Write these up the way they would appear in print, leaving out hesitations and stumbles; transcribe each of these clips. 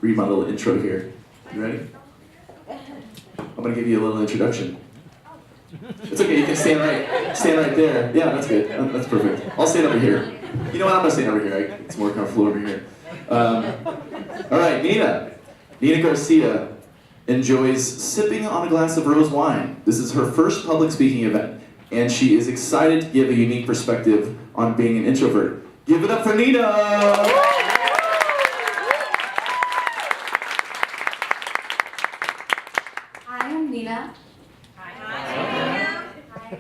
read my little intro here. You ready? I'm going to give you a little introduction. It's okay, you can stand right there. Yeah, that's good. That's perfect. I'll stand over here. You know what, I'm going to stand over here. It's more comfortable over here. All right, Nina. Nina Garcia enjoys sipping on a glass of rose wine. This is her first public speaking event, and she is excited to give a unique perspective on being an introvert. Give it up for Nina! Hi, I'm Nina. Hi. Hi.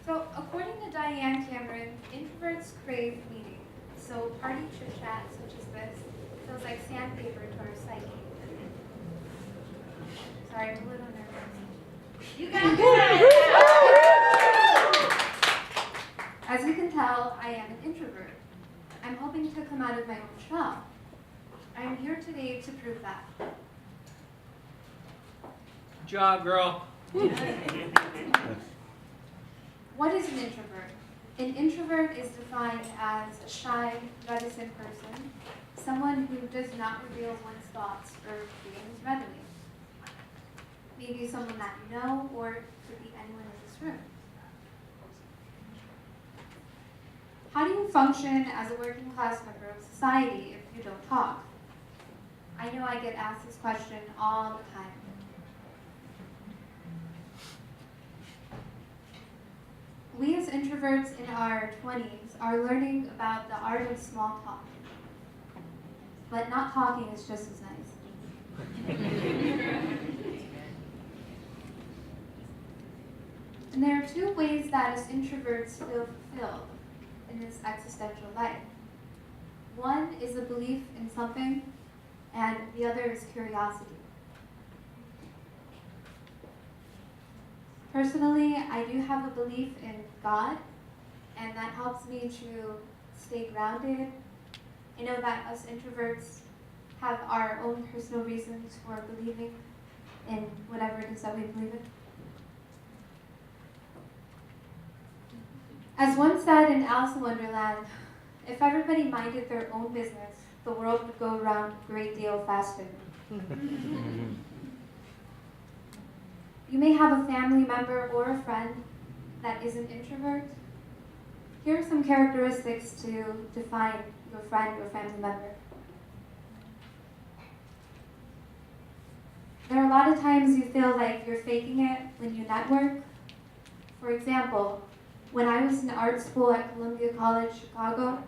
So, according to Diane Cameron, introverts crave meaning. So, party chit-chat such as this feels like sandpaper to our psyche. Sorry, I'm a little nervous. You got it! As you can tell, I am an introvert. I'm hoping to come out of my own shell. I am here today to prove that. Good job, girl. What is an introvert? An introvert is defined as a shy, reticent person, someone who does not reveal one's thoughts or feelings readily. Maybe someone that you know, or it could be anyone in this room. How do you function as a working class member of society if you don't talk? I know I get asked this question all the time. We as introverts in our 20s are learning about the art of small talk. But not talking is just as nice. And there are two ways that as introverts feel fulfilled in this existential life. One is a belief in something, and the other is curiosity. Personally, I do have a belief in God, and that helps me to stay grounded. I know that us introverts have our own personal reasons for believing in whatever it is that we believe in. As one said in Alice in Wonderland, if everybody minded their own business, the world would go around a great deal faster. You may have a family member or a friend that is an introvert. Here are some characteristics to define your friend or family member. There are a lot of times you feel like you're faking it when you network. For example, when I was in art school at Columbia College, Chicago,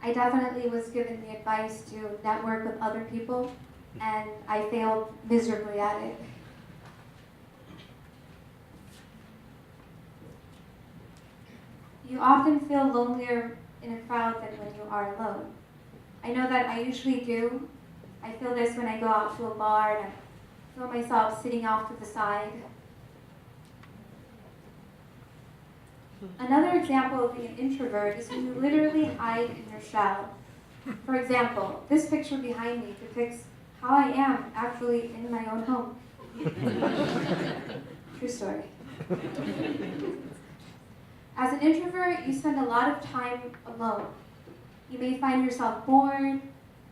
I definitely was given the advice to network with other people, and I failed miserably at it. You often feel lonelier in a crowd than when you are alone. I know that I usually do. I feel this when I go out to a bar and I feel myself sitting off to the side. Another example of being an introvert is when you literally hide in your shell. For example, this picture behind me depicts how I am actually in my own home. True story. As an introvert, you spend a lot of time alone. You may find yourself bored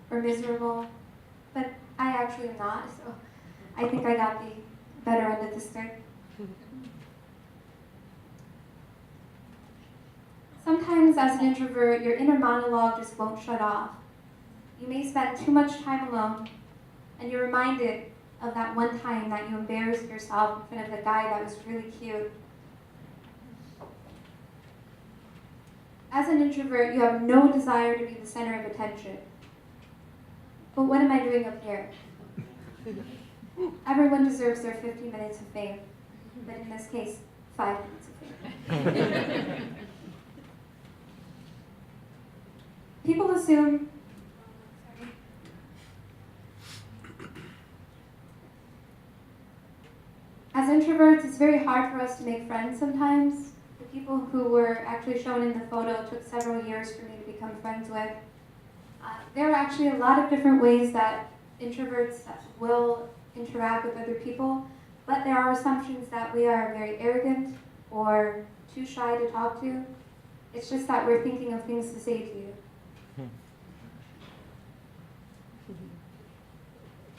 or miserable, but I actually am not, so I think I got the better end of the stick. Sometimes as an introvert, your inner monologue just won't shut off. You may spend too much time alone, and you're reminded of that one time that you embarrassed yourself in front of a guy that was really cute. As an introvert, you have no desire to be the center of attention. But what am I doing up here? Everyone deserves their 50 minutes of fame, but in this case, 5 minutes of fame. People assume, as introverts, it's very hard for us to make friends sometimes. The people who were actually shown in the photo took several years for me to become friends with. There are actually a lot of different ways that introverts will interact with other people, but there are assumptions that we are very arrogant or too shy to talk to. It's just that we're thinking of things to say to you.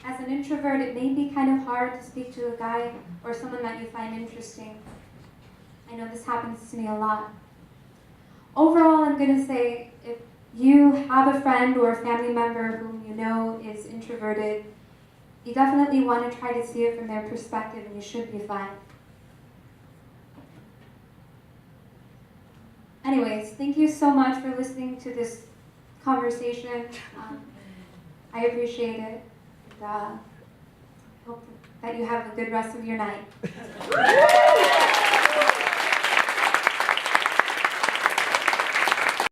as an introvert, it may be kind of hard to speak to a guy or someone that you find interesting. I know this happens to me a lot. Overall, I'm going to say if you have a friend or a family member whom you know is introverted, you definitely want to try to see it from their perspective, and you should be fine. Anyways, thank you so much for listening to this conversation. I appreciate it. And, hope that you have a good rest of your night.